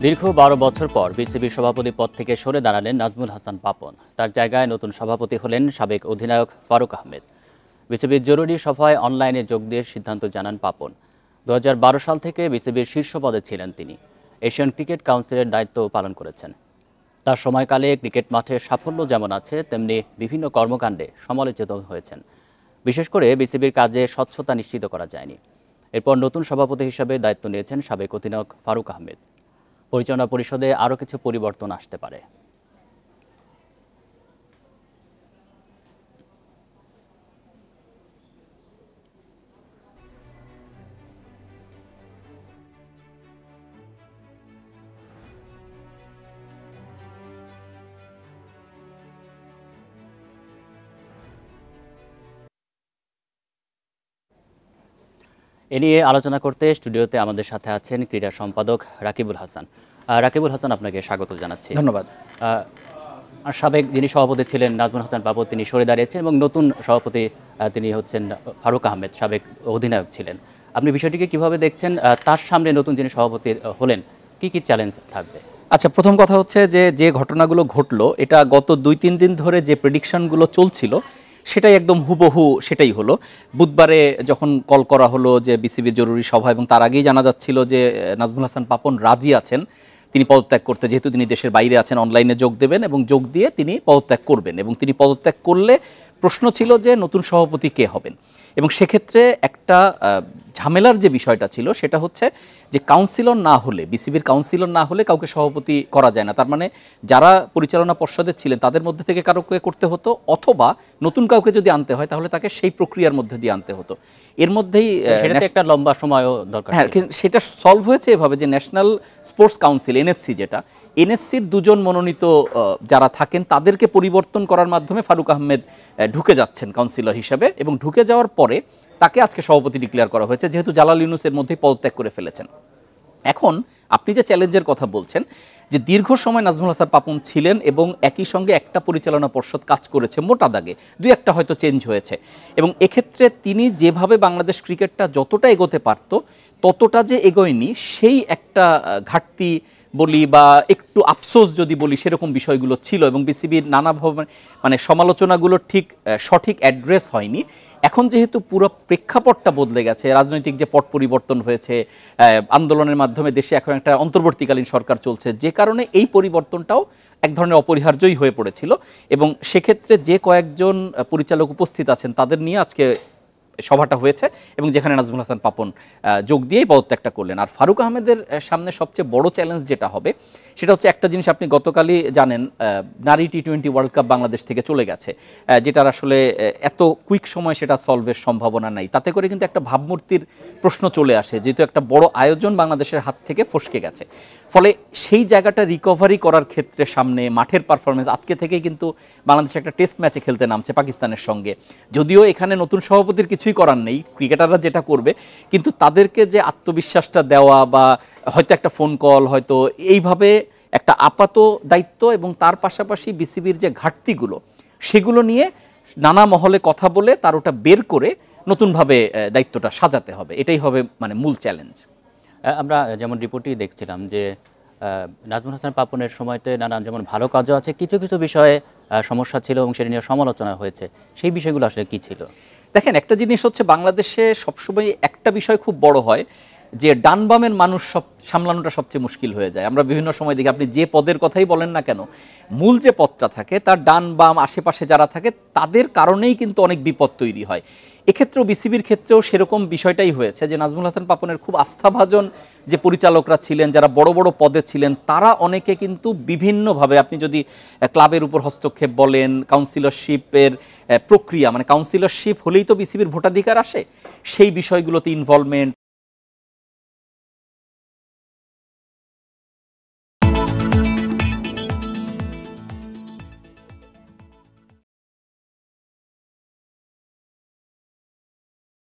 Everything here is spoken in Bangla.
দীর্ঘ ১২ বছর পর বিসিবির সভাপতি পদ থেকে সরে দাঁড়ালেন নাজমুল হাসান পাপন। তার জায়গায় নতুন সভাপতি হলেন সাবেক অধিনায়ক ফারুক আহমেদ। বিসিবির জরুরি সভায় অনলাইনে যোগ দিয়ে সিদ্ধান্ত জানান পাপন। ২০১২ সাল থেকে বিসিবির শীর্ষ পদে ছিলেন তিনি। এশিয়ান ক্রিকেট কাউন্সিলের দায়িত্ব পালন করেছেন। তার সময়কালে ক্রিকেট মাঠে সাফল্য যেমন আছে, তেমনি বিভিন্ন কর্মকাণ্ডে সমালোচিত হয়েছেন। বিশেষ করে বিসিবির কাজে স্বচ্ছতা নিশ্চিত করা যায়নি। এরপর নতুন সভাপতি হিসেবে দায়িত্ব নিয়েছেন সাবেক অধিনায়ক ফারুক আহমেদ। পরিচালনা পরিষদে আরও কিছু পরিবর্তন আসতে পারে। এ নিয়ে আলোচনা করতে স্টুডিওতে আমাদের সাথে আছেন ক্রীড়া সম্পাদক রাকিবুল হাসান। রাকিবুল হাসান, আপনাকে স্বাগত জানাচ্ছি। ধন্যবাদ। সাবেক যিনি সভাপতি ছিলেন নাজমুল হাসান পাপন, তিনি সরে দাঁড়িয়েছেন এবং নতুন সভাপতি তিনি হচ্ছেন ফারুক আহমেদ, সাবেক অধিনায়ক ছিলেন। আপনি বিষয়টিকে কিভাবে দেখছেন? তার সামনে নতুন যিনি সভাপতি হলেন, কি কি চ্যালেঞ্জ থাকবে? আচ্ছা, প্রথম কথা হচ্ছে যে ঘটনাগুলো ঘটলো, এটা গত ২-৩ দিন ধরে যে প্রেডিকশনগুলো চলছিল সেটাই একদম হুবহু সেটাই হলো। বুধবারে যখন কল করা হলো যে বিসিবির জরুরি সভা, এবং তার আগেই জানা যাচ্ছিল যে নাজমুল হাসান পাপন রাজি আছেন তিনি পদত্যাগ করতে, যেহেতু তিনি দেশের বাইরে আছেন, অনলাইনে যোগ দেবেন এবং যোগ দিয়ে তিনি পদত্যাগ করবেন। এবং তিনি পদত্যাগ করলে প্রশ্ন ছিল যে নতুন সভাপতি কে হবেন। এবং সেক্ষেত্রে একটা ঝামেলার যে বিষয়টা ছিল সেটা হচ্ছে যে কাউন্সিলর না হলে, বিসিবির কাউন্সিলর না হলে কাউকে সভাপতি করা যায় না। তার মানে যারা পরিচালনা পর্ষদে ছিলেন তাদের মধ্যে থেকে কারোকে করতে হতো, অথবা নতুন কাউকে যদি আনতে হয় তাহলে তাকে সেই প্রক্রিয়ার মধ্যে দিয়ে আনতে হতো। এর মধ্যেই একটা লম্বা সময়ও দরকার। হ্যাঁ, সেটা সলভ হয়েছে এভাবে যে ন্যাশনাল স্পোর্টস কাউন্সিল, এনএসসি, যেটা এনএসসির দুজন মনোনীত যারা থাকেন তাদেরকে পরিবর্তন করার মাধ্যমে ফারুক আহমেদ ঢুকে যাচ্ছেন কাউন্সিলর হিসেবে। এবং ঢুকে যাওয়ার পরে তাকে আজকে সভাপতি ডিক্লেয়ার করা হয়েছে, যেহেতু জালাল ইউনুসের মধ্যেই পদত্যাগ করে ফেলেছেন। এখন আপনি যে চ্যালেঞ্জের কথা বলছেন, যে দীর্ঘ সময় নাজমুল হাসান পাপন ছিলেন এবং একই সঙ্গে একটা পরিচালনা পর্ষদ কাজ করেছে মোটা দাগে, দুই একটা হয়তো চেঞ্জ হয়েছে, এবং এক্ষেত্রে তিনি যেভাবে বাংলাদেশ ক্রিকেটটা যতটা এগোতে পারত ততটা যে এগোয়নি, সেই একটা ঘাটতি বলি বা একটু আফসোস যদি বলি, সেরকম বিষয়গুলো ছিল। এবং বিসিবির নানাভাবে মানে সমালোচনাগুলো ঠিক সঠিক অ্যাড্রেস হয়নি। এখন যেহেতু পুরো প্রেক্ষাপটটা বদলে গেছে, রাজনৈতিক যে পট পরিবর্তন হয়েছে, আন্দোলনের মাধ্যমে দেশে এখন একটা অন্তর্বর্তীকালীন সরকার চলছে, যে কারণে এই পরিবর্তনটাও এক ধরনের অপরিহার্যই হয়ে পড়েছিল। এবং সেক্ষেত্রে যে কয়েকজন পরিচালক উপস্থিত আছেন তাদের নিয়ে আজকে সভাটা হয়েছে, এবং যেখানে নাজমুল হাসান পাপন যোগ দিয়েই পদত্যাগটা করলেন। আর ফারুক আহমেদের সামনে সবচেয়ে বড় চ্যালেঞ্জ যেটা হবে সেটা হচ্ছে, একটা জিনিস আপনি গতকালই জানেন, নারী টি-20 ওয়ার্ল্ড কাপ বাংলাদেশ থেকে চলে গেছে, যেটার আসলে এত কুইক সময় সেটা সলভের সম্ভাবনা নাই। তাতে করে কিন্তু একটা ভাবমূর্তির প্রশ্ন চলে আসে, যেহেতু একটা বড় আয়োজন বাংলাদেশের হাত থেকে ফসকে গেছে। ফলে সেই জায়গাটা রিকভারি করার ক্ষেত্রে সামনে মাঠের পারফরমেন্স, আজকে থেকেই কিন্তু বাংলাদেশ একটা টেস্ট ম্যাচে খেলতে নামছে পাকিস্তানের সঙ্গে। যদিও এখানে নতুন সভাপতির কিছুই করার নেই, ক্রিকেটাররা যেটা করবে, কিন্তু তাদেরকে যে আত্মবিশ্বাসটা দেওয়া বা হয়তো একটা ফোন কল, হয়তো এইভাবে একটা আপাত দায়িত্ব, এবং তার পাশাপাশি বিসিবির যে ঘাটতিগুলো সেগুলো নিয়ে নানা মহলে কথা বলে তার ওটা বের করে নতুনভাবে দায়িত্বটা সাজাতে হবে। এটাই হবে মানে মূল চ্যালেঞ্জ। আমরা যেমন রিপোর্টই দেখছিলাম যে নাজমুল হাসান পাপনের সময়তে নানান যেমন ভালো কাজও আছে, কিছু কিছু বিষয়ে সমস্যা ছিল এবং সেটা নিয়ে সমালোচনা হয়েছে। সেই বিষয়গুলো আসলে কি ছিল? দেখেন, একটা জিনিস হচ্ছে, বাংলাদেশে সবসময় একটা বিষয় খুব বড় হয় যে ডান বামের মানুষ সব সামলানোটা সবচেয়ে মুশকিল হয়ে যায়। আমরা বিভিন্ন সময় দেখি, আপনি যে পদের কথাই বলেন না কেন, মূল যে পদটা থাকে তার ডান বাম আশেপাশে যারা থাকে তাদের কারণেই কিন্তু অনেক বিপদ তৈরি হয়। এক্ষেত্রেও বিসিবির ক্ষেত্রেও সেরকম বিষয়টাই হয়েছে যে নাজমুল হাসান পাপনের খুব আস্থাভাজন যে পরিচালকরা ছিলেন, যারা বড় বড় পদে ছিলেন, তারা অনেকে কিন্তু বিভিন্নভাবে, আপনি যদি ক্লাবের উপর হস্তক্ষেপ বলেন, কাউন্সিলরশিপের প্রক্রিয়া, মানে কাউন্সিলরশিপ হলেই তো বিসিবির ভোটাধিকার আসে, সেই বিষয়গুলোতে ইনভলভমেন্ট,